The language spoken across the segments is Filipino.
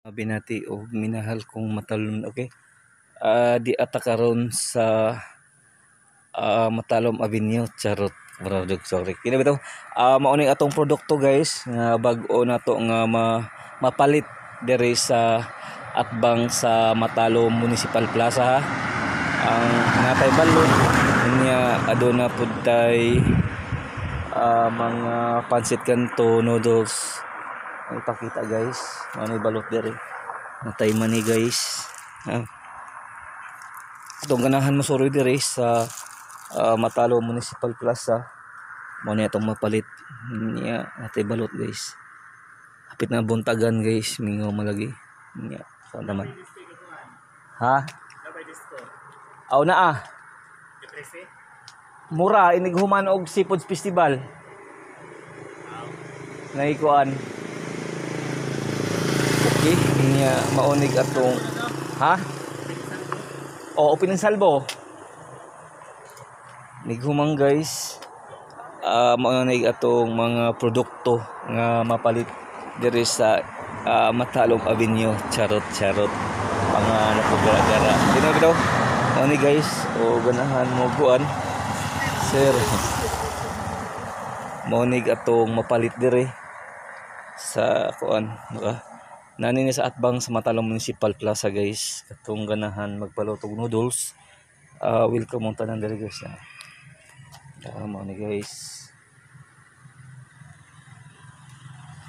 Binati o minahal kong matalom, okay? Di ata karon sa Matalom Avenue, charot. Maradog, sorry. Kina bitaw, mao ni atong produkto guys nga bag-o na to nga mapalit diri sa atbang sa Matalom Municipal Plaza ha. Ang natay balon niya aduna pud tay mga pancit canton noodles. Ang ipakita guys, mao ni balot diri. Natay mani guys. Itong ganahan mo soroy diri sa Matalom Municipal Plaza. Mo ni atong mapalit niya natay balot guys. Hapit na buntagan guys, mingaw malagi. Niya sa naman. Ha? Aw na mura inig human og seafood festival. Naikuan. Okay, niya maonig atong ha? O pinansalbo. Nighumang guys. Maonig atong mga produkto nga mapalit diri sa Matalom Avenue, charot. Mga napagara-gara. Dino bitaw. Maonig guys, o ganahan mo buan. Sir. Maonig atong mapalit diri sa kuan, nani ni sa atbang sa Matalom Municipal Plaza guys. Katong ganahan magpalutog noodles. Welcome mo tanan diri guys. Mo ni guys.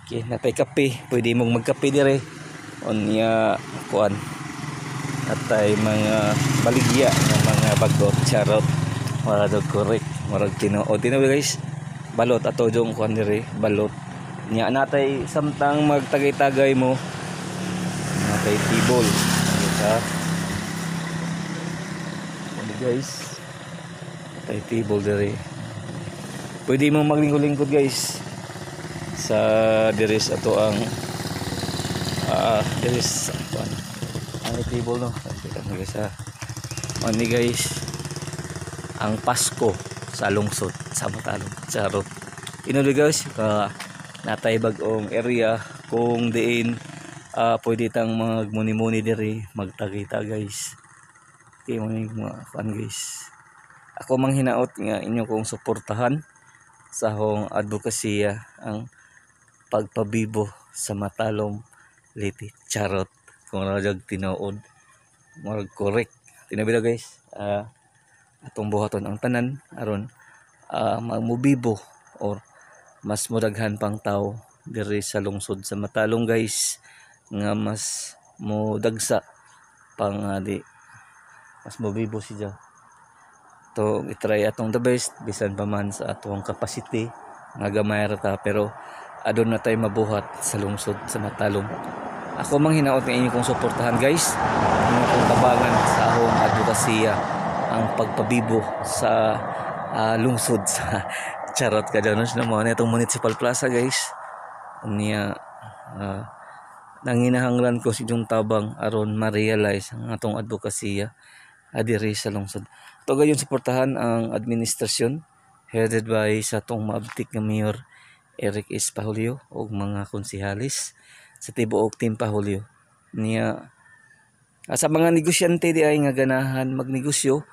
Okay, natay kape. Pwede mong magkape dire. Onya kuan. Natay mga baligya ng mga bagot, charot. Marag correct. Marag tinuod. Tinuod guys. Balot ato jong kuan dire, balot. Nya natay samtang magtagay-tagay mo. Natay tibol. Ha? Ano guys? Natay tibol dire. Pwede mo maglingkod-lingkod guys. Sa diris ato ang diris kuan. Ang tibol no. Kita mo guys ha. Ani guys. Ang Pasko sa lungsod sa Matalom. Charot. Ino guys, natay bag-ong area kung diin pwede tang magmuni-muni diri, magtagita guys. Okay, mga fan guys. Ako mang hinaot nga inyo kong suportahan sa hong advokasya ang pagpabibo sa Matalom Liti. Charot. Kung rajag tinuod, mag correct. Tinabila guys. Atong buhaton ang tanan aron magmubibo or mas mudaghan pang tao diri sa lungsod sa Matalom guys nga mas mudagsa pang di mas mobibo siya. To itry atong the best bisan pa man sa atong capacity nga gamay ra ta, pero adon na tay mabuhat sa lungsod sa Matalom. Ako mang hinaot nga inyo kong suportahan guys. Inyo kong tabangan sa akong advokasya ang pagpabibo sa lungsod sa charot ka dyan na mo na itong Municipal Plaza guys. Niya nanginahanglan ko si yung tabang aron ma-realize ang atong advokasya adiri sa lungsod. Ito gayon suportahan ang administrasyon headed by sa atong maabtik nga Mayor Eric S. Pahulio o mga konsehalis sa tibuok Team Pahulio. Niya sa mga negosyante di ay nga ganahan magnegosyo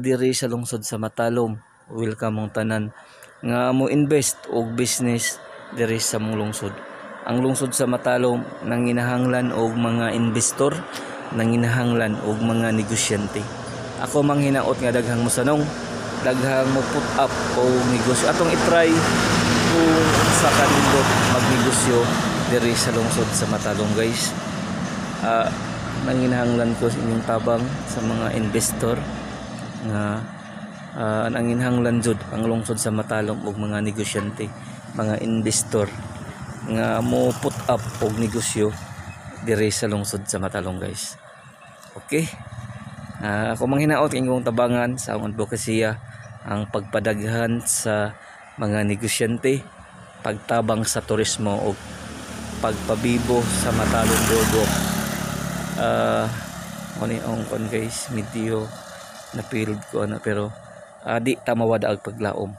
diri sa lungsod sa Matalom. Welcome mong tanan nga mo invest og business diri sa mong lungsod. Ang lungsod sa Matalom nanginahanglan og mga investor, nanginahanglan og mga negosyante. Ako mang hinaot nga daghang mosanong, daghang mo put up og negosyo. Atong i-try kung sa kanindot magnegosyo diri sa lungsod sa Matalom guys. Nanginahanglan ko sa inyong tabang sa mga investor nga nanginhanglan jud ang lungsod sa Matalom og mga negosyante, mga investor nga mo put up og negosyo diri sa lungsod sa Matalom guys. Okay, ako mang hinaot inyong tabangan sa akong advokasya ang pagpadaghan sa mga negosyante, pagtabang sa turismo og pagpabibo sa Matalom Boardwalk. Ang kon guys, medyo na-field ko pero di ta mawadaag paglaom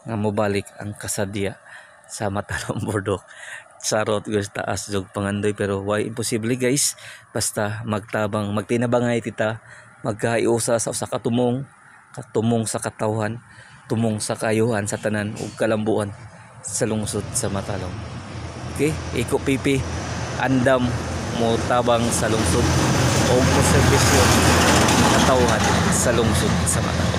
nga mobalik ang kasadya sa Matalom Boardwalk. sarot guys taas jog pangandoy pero why imposible guys basta magtinabangay tita magkaiusa sa usa ka tumong sa katawhan tumong sa kayuhan sa tanan ug kalambuan sa lungsod sa Matalom. Okay, iko pipi andam mo tabang sa lungsod o mo serbisyo katawhan sa lungsod sa Matalom.